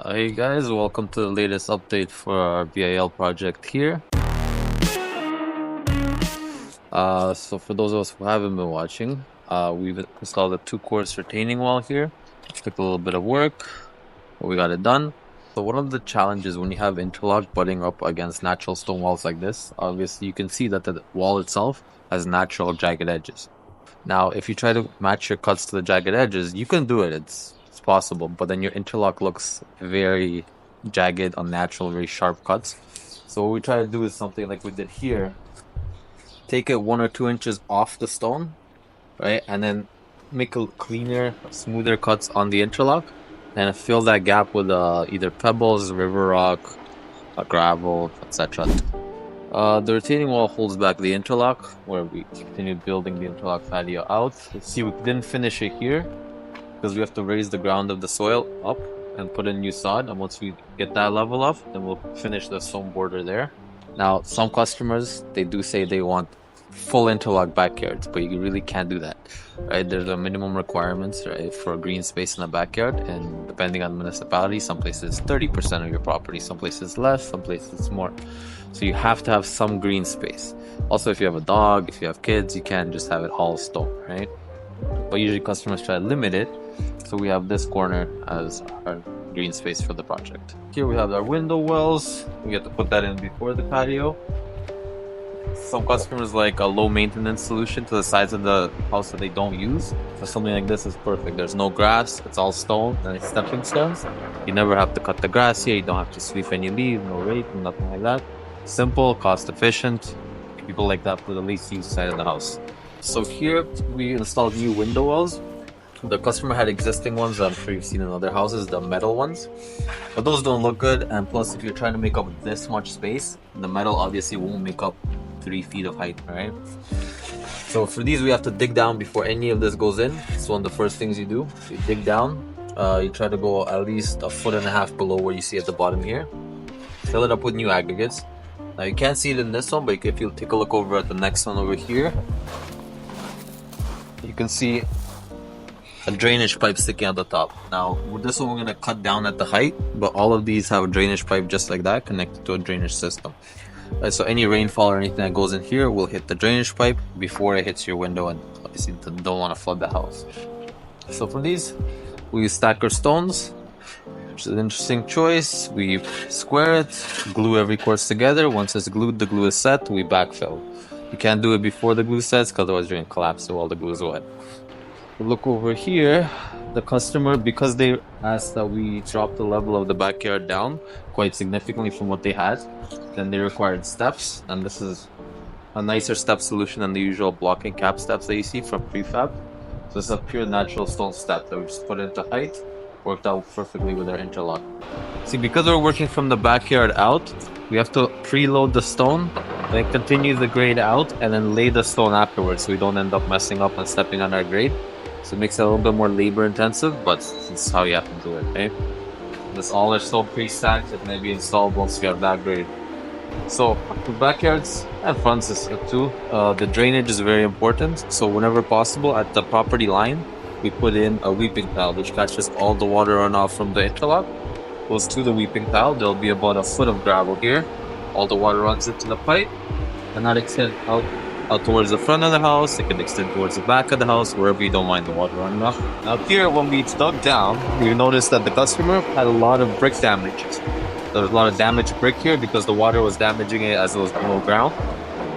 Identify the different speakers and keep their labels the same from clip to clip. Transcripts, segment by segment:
Speaker 1: Hey guys, welcome to the latest update for our V.I.L project here. So for those of us who haven't been watching, we've installed a 2-course retaining wall here. Took a little bit of work, but we got it done. So one of the challenges when you have interlock butting up against natural stone walls like this, obviously you can see that the wall itself has natural jagged edges. Now, if you try to match your cuts to the jagged edges, you can do it. It's possible, but then your interlock looks very jagged, unnatural, very sharp cuts. So what we try to do is something like we did here. Take it 1 or 2 inches off the stone, right? And then make a cleaner, smoother cuts on the interlock and fill that gap with either pebbles, river rock, gravel, etc. The retaining wall holds back the interlock, where we continued building the interlock patio out. See, we didn't finish it here because we have to raise the ground of the soil up and put in new sod. And once we get that level up, then we'll finish the stone border there. Now, some customers, they do say they want full interlock backyards, but you really can't do that, right? There's a minimum requirements, right, for green space in the backyard, and depending on the municipality, some places 30% of your property, some places less, some places more. So you have to have some green space. Also, if you have a dog, if you have kids, you can't just have it all stone, right? But usually customers try to limit it, so we have this corner as our green space for the project. Here we have our window wells. We have to put that in before the patio. Some customers like a low maintenance solution to the sides of the house that they don't use. So something like this is perfect. There's no grass, it's all stone and it's stepping stones. You never have to cut the grass here, you don't have to sweep any leaves, no rake, nothing like that. Simple, cost efficient. People like that for the least used side of the house. So here we installed new window wells. The customer had existing ones that I'm sure you've seen in other houses, the metal ones. But those don't look good, and plus if you're trying to make up this much space, the metal obviously won't make up 3 feet of height, right? So for these we have to dig down before any of this goes in. It's one of the first things you do. So you dig down, you try to go at least 1.5 feet below where you see at the bottom here. Fill it up with new aggregates. Now you can't see it in this one, but if you take a look over at the next one over here, you can see a drainage pipe sticking at the top. Now with this one we're going to cut down at the height, but all of these have a drainage pipe just like that connected to a drainage system. Right, so any rainfall or anything that goes in here will hit the drainage pipe before it hits your window, and obviously don't want to flood the house. So for these we use stacker stones, which is an interesting choice. We square it, glue every course together. Once it's glued, the glue is set, we backfill. You can't do it before the glue sets because otherwise you're going to collapse while the glue is wet. Look over here, the customer, because they asked that we drop the level of the backyard down quite significantly from what they had, then they required steps, and this is a nicer step solution than the usual blocking cap steps that you see from prefab. So this is a pure natural stone step that we just put into height, worked out perfectly with our interlock. See, because we're working from the backyard out, we have to preload the stone, then continue the grade out, and then lay the stone afterwards so we don't end up messing up and stepping on our grade. So it makes it a little bit more labor intensive, but this is how you have to do it, okay? This all are still pre-stacked. It may be installed once you have that grade. So for backyards and fronts is good too. The drainage is very important. So whenever possible, at the property line, we put in a weeping tile, which catches all the water runoff from the interlock, goes to the weeping tile. There'll be about 1 foot of gravel here. All the water runs into the pipe, and that extends out towards the front of the house. It can extend towards the back of the house, wherever you don't mind the water running off. Now here, when we dug down, we noticed that the customer had a lot of brick damages. There was a lot of damaged brick here because the water was damaging it as it was below ground.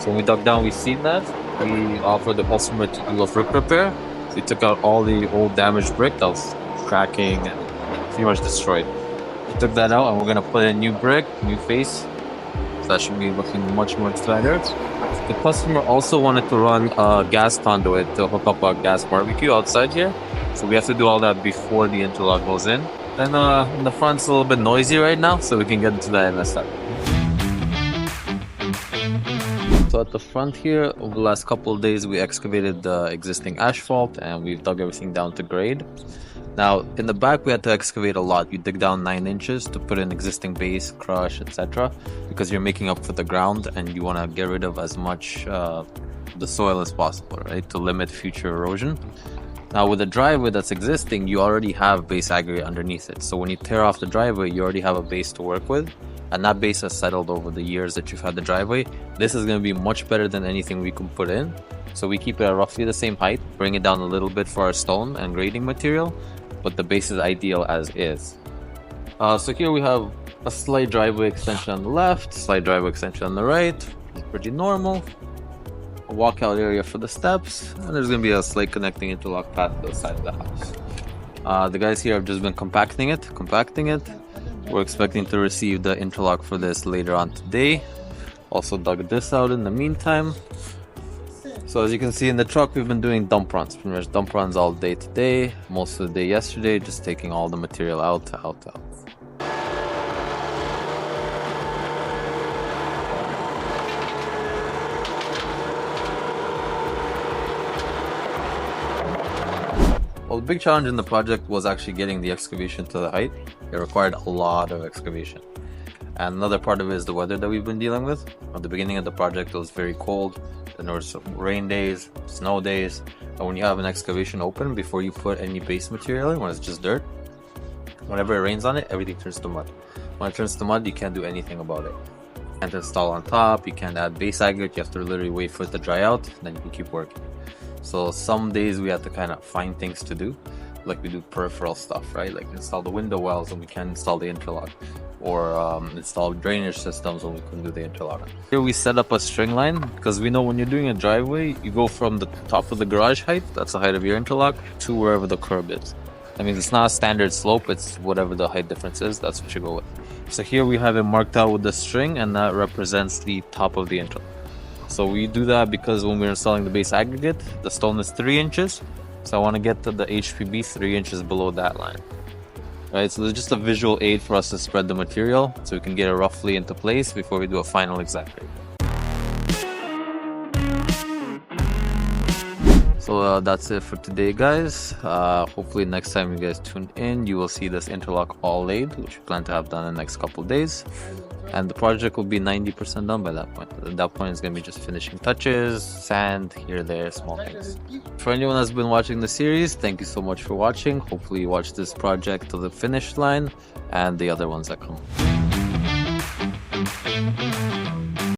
Speaker 1: So when we dug down, we seen that. We offered the customer to do a brick repair. So we took out all the old damaged brick that was cracking and pretty much destroyed. We took that out and we're gonna put in new brick, new face. So that should be looking much better. The customer also wanted to run a gas conduit to hook up a gas barbecue outside here. So we have to do all that before the interlock goes in. And in the front's a little bit noisy right now, so we can get into that in a second. So at the front here, over the last couple of days, we excavated the existing asphalt and we've dug everything down to grade. Now, in the back, we had to excavate a lot. You dig down 9 inches to put in existing base, crush, etc. because you're making up for the ground and you want to get rid of as much the soil as possible, right, to limit future erosion. Now with a driveway that's existing, you already have base aggregate underneath it. So when you tear off the driveway, you already have a base to work with. And that base has settled over the years that you've had the driveway. This is going to be much better than anything we can put in. So we keep it at roughly the same height, bring it down a little bit for our stone and grading material, but the base is ideal as is. So here we have a slight driveway extension on the left, slight driveway extension on the right. It's pretty normal. A walkout area for the steps, and there's going to be a slight connecting interlock path to the side of the house. The guys here have just been compacting it. We're expecting to receive the interlock for this later on today. Also dug this out in the meantime. So as you can see in the truck, we've been doing dump runs, pretty much dump runs all day today, most of the day yesterday, just taking all the material out. Well, the big challenge in the project was actually getting the excavation to the height. It required a lot of excavation. And another part of it is the weather that we've been dealing with. At the beginning of the project, it was very cold. Then there were some rain days, snow days. And when you have an excavation open, before you put any base material in, when it's just dirt, whenever it rains on it, everything turns to mud. When it turns to mud, you can't do anything about it. You can't install on top, you can't add base aggregate, you have to literally wait for it to dry out, then you can keep working. So some days we have to kind of find things to do, like we do peripheral stuff, right? Like install the window wells and we can't install the interlock, or install drainage systems when we couldn't do the interlock. Here we set up a string line because we know when you're doing a driveway, you go from the top of the garage height, that's the height of your interlock, to wherever the curb is. That means it's not a standard slope, it's whatever the height difference is, that's what you go with. So here we have it marked out with the string, and that represents the top of the interlock. So we do that because when we're installing the base aggregate, the stone is 3 inches. So I want to get to the HPB 3 inches below that line. Right, so there's just a visual aid for us to spread the material so we can get it roughly into place before we do a final exact grade. So that's it for today, guys. Hopefully next time you guys tune in, you will see this interlock all laid, which we plan to have done in the next couple of days. And the project will be 90% done by that point. At that point, it's going to be just finishing touches, sand, here, there, small things. For anyone that's been watching the series, thank you so much for watching. Hopefully you watch this project to the finish line and the other ones that come.